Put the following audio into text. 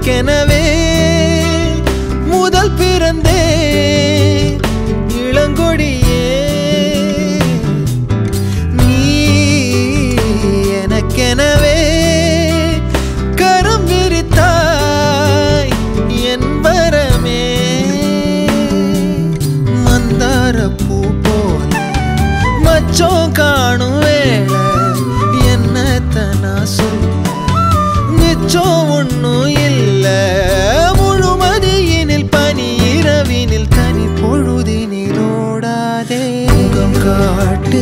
எனக்கெனவே முதல் பிறந்தே இளங்கொடியே நீ எனக்கெனவே கரம் விரித்தாய் என் வரமே மந்தார பூ போல மச்சம் காணும் வேளை என்னத்தனா சொல்ல மிச்சம் ஒன்னும் இல்ல முழுமதியினில் பனி இரவினில் தனி பொழுதினில் ஓடாதே முகம் காட்டு